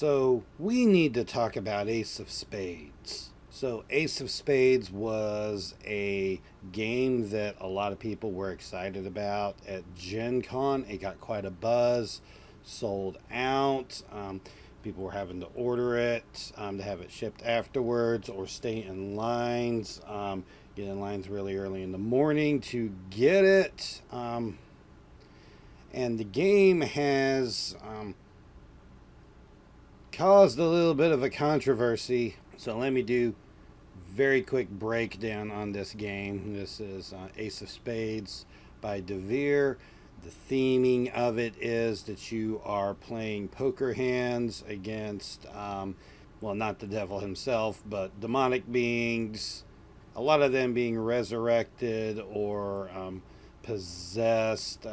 So we need to talk about Ace of Spades. So Ace of Spades was a game that a lot of people were excited about at Gen Con. It got quite a buzz, sold out. People were having to order it to have it shipped afterwards or stay in lines. Get in lines really early in the morning to get it. And the game has caused a little bit of a controversy. So let me do very quick breakdown on this game. This is Ace of Spades by Devir. The theming of it is that you are playing poker hands against, well, not the devil himself, but demonic beings. A lot of them being resurrected or possessed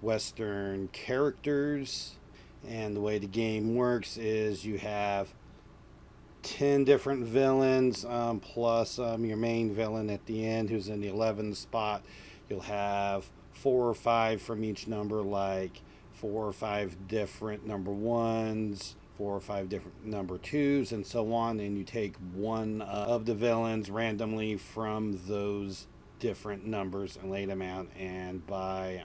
Western characters. And the way the game works is you have 10 different villains plus your main villain at the end who's in the 11th spot. You'll have 4 or 5 from each number, like 4 or 5 different number ones, 4 or 5 different number twos, and so on. And you take one of the villains randomly from those different numbers and lay them out. And by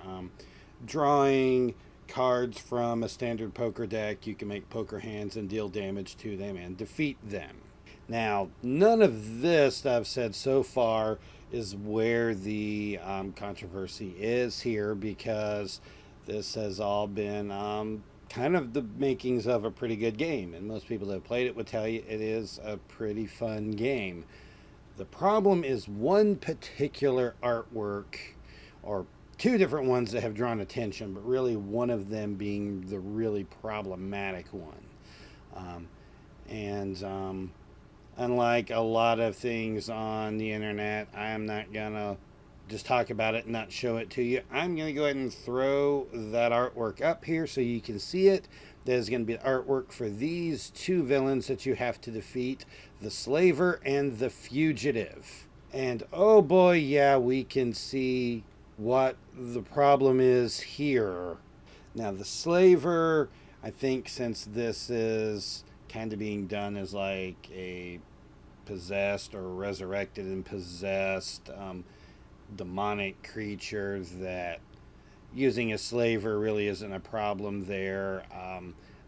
drawing cards from a standard poker deck, you can make poker hands and deal damage to them and defeat them. Now, none of this that I've said so far is where the controversy is here, because this has all been kind of the makings of a pretty good game, and most people that have played it would tell you it is a pretty fun game. The problem is one particular artwork, or 2 different ones that have drawn attention, but really one of them being the really problematic one. Unlike a lot of things on the internet, I am not gonna just talk about it and not show it to you. I'm gonna go ahead and throw that artwork up here so you can see it. There's gonna be artwork for these 2 villains that you have to defeat: the Slaver and the Fugitive. And oh boy, yeah, we can see what the problem is here. Now, the Slaver, I think, since this is kind of being done as like a possessed or resurrected and possessed demonic creature, that using a slaver really isn't a problem there.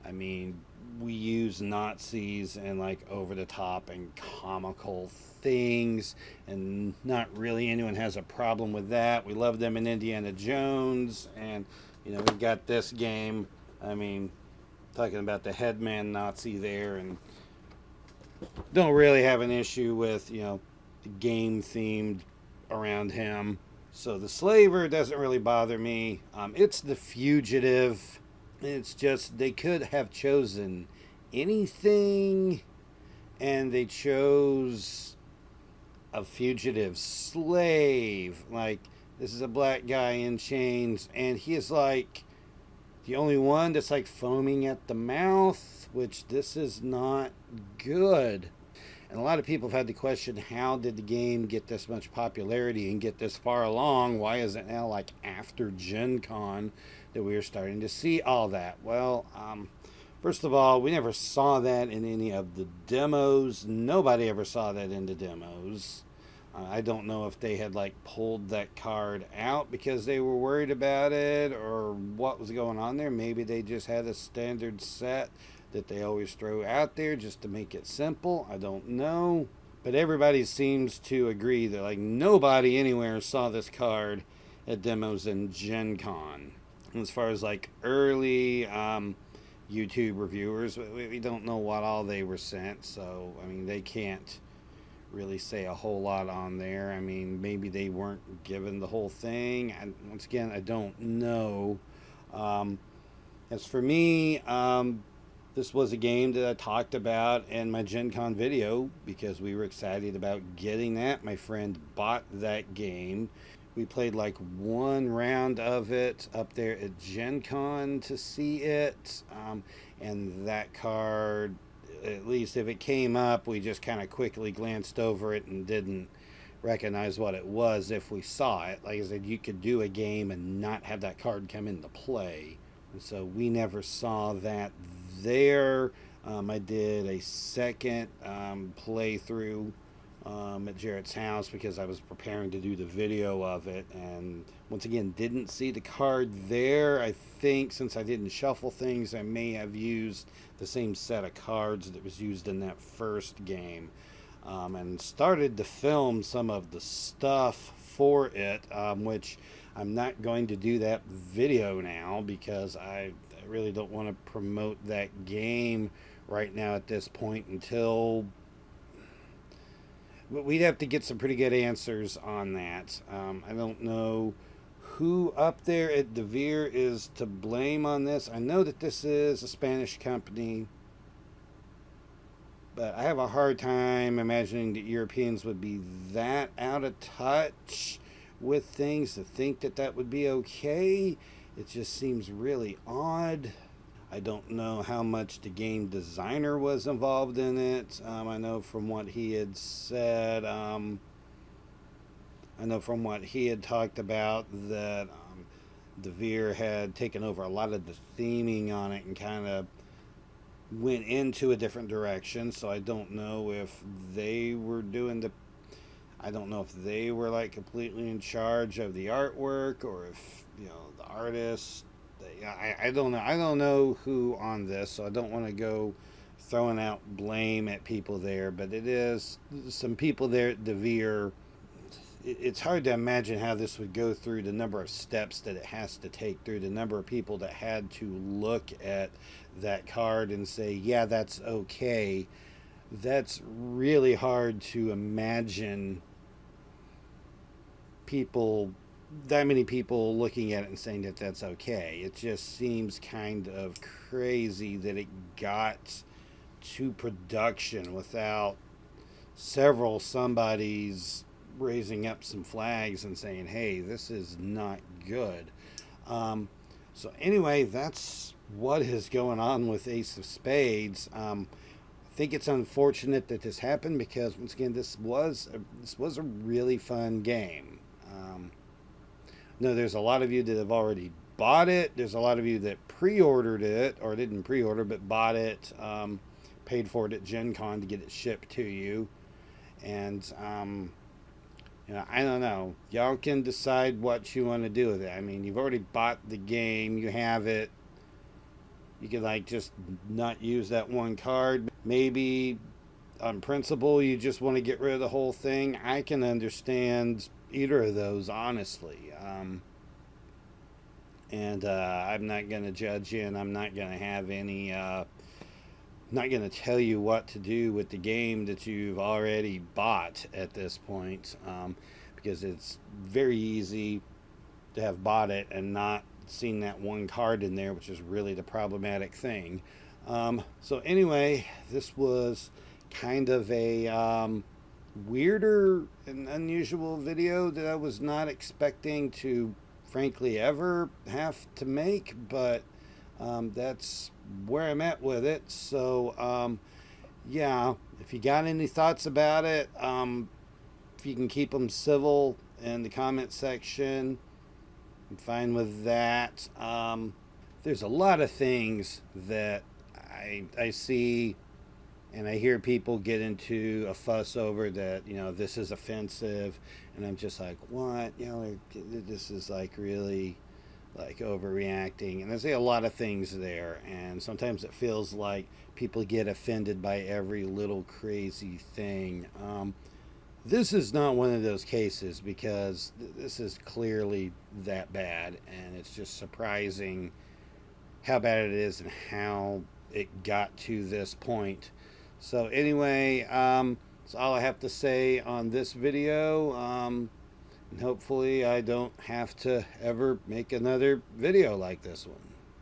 I mean, we use Nazis and like over the top and comical things, and not really anyone has a problem with that. We love them in Indiana Jones, and we've got this game. I mean, talking about the headman Nazi there, and don't really have an issue with the game themed around him. So the Slaver doesn't really bother me. It's the Fugitive. It's just they could have chosen anything, and they chose a fugitive slave. Like, this is a black guy in chains, and he is like the only one that's like foaming at the mouth, which this is not good. And a lot of people have had the question, how did the game get this much popularity and get this far along? Why is it now like after Gen Con that we are starting to see all that? Well, first of all, we never saw that in any of the demos. Nobody ever saw that in the demos. I don't know if they had like pulled that card out because they were worried about it or what was going on there. Maybe they just had a standard set that they always throw out there just to make it simple. I don't know. But everybody seems to agree that like nobody anywhere saw this card at demos in Gen Con. As far as like early YouTube reviewers, we don't know what all they were sent. So, I mean, they can't really say a whole lot on there. I mean, maybe they weren't given the whole thing. And once again, I don't know. As for me, this was a game that I talked about in my Gen Con video because we were excited about getting that. My friend bought that game. We played like 1 round of it up there at Gen Con to see it. And that card, at least if it came up, we just kind of quickly glanced over it and didn't recognize what it was if we saw it. Like I said, you could do a game and not have that card come into play. And so we never saw that there. I did a second playthrough at Jarrett's house because I was preparing to do the video of it, and once again didn't see the card there. I think since I didn't shuffle things, I may have used the same set of cards that was used in that first game, and started to film some of the stuff for it, which I'm not going to do that video now because I really don't want to promote that game right now at this point until we'd have to get some pretty good answers on that. I don't know who up there at Devir is to blame on this. I know that this is a Spanish company, but I have a hard time imagining that Europeans would be that out of touch with things to think that that would be okay. It just seems really odd. I don't know how much the game designer was involved in it. I know from what he had said, I know from what he had talked about that Devir had taken over a lot of the theming on it and kind of went into a different direction. So I don't know if they were doing the, I don't know if they were like completely in charge of the artwork or if, you know, the artist. I don't know. I don't know who on this, so I don't want to go throwing out blame at people there. But it is some people there at Devir. It's hard to imagine how this would go through the number of steps that it has to take through, the number of people that had to look at that card and say, yeah, that's okay. That's really hard to imagine people, that many people looking at it and saying that that's okay. It just seems kind of crazy that it got to production without several somebodies raising up some flags and saying, hey, this is not good. So anyway, that's what is going on with Ace of Spades. I think it's unfortunate that this happened because once again, this was a really fun game. No, there's a lot of you that have already bought it. There's a lot of you that pre-ordered it, or didn't pre-order but bought it, paid for it at Gen Con to get it shipped to you. And you know, I don't know. Y'all can decide what you want to do with it. I mean, you've already bought the game. You have it. You could like just not use that one card. Maybe on principle you just want to get rid of the whole thing. I can understand either of those, honestly. And I'm not going to judge you, and I'm not going to have any, not going to tell you what to do with the game that you've already bought at this point, because it's very easy to have bought it and not seen that one card in there, which is really the problematic thing. So anyway, this was kind of a weirder and unusual video that I was not expecting to frankly ever have to make, but that's where I'm at with it. So yeah, if you got any thoughts about it, if you can keep them civil in the comment section, I'm fine with that. There's a lot of things that I see and I hear people get into a fuss over that, you know, this is offensive, and I'm just like, what? You know, this is like really like overreacting. And there's a lot of things there, and sometimes it feels like people get offended by every little crazy thing. This is not one of those cases because this is clearly that bad, and it's just surprising how bad it is and how it got to this point. So anyway, that's all I have to say on this video. And hopefully I don't have to ever make another video like this one.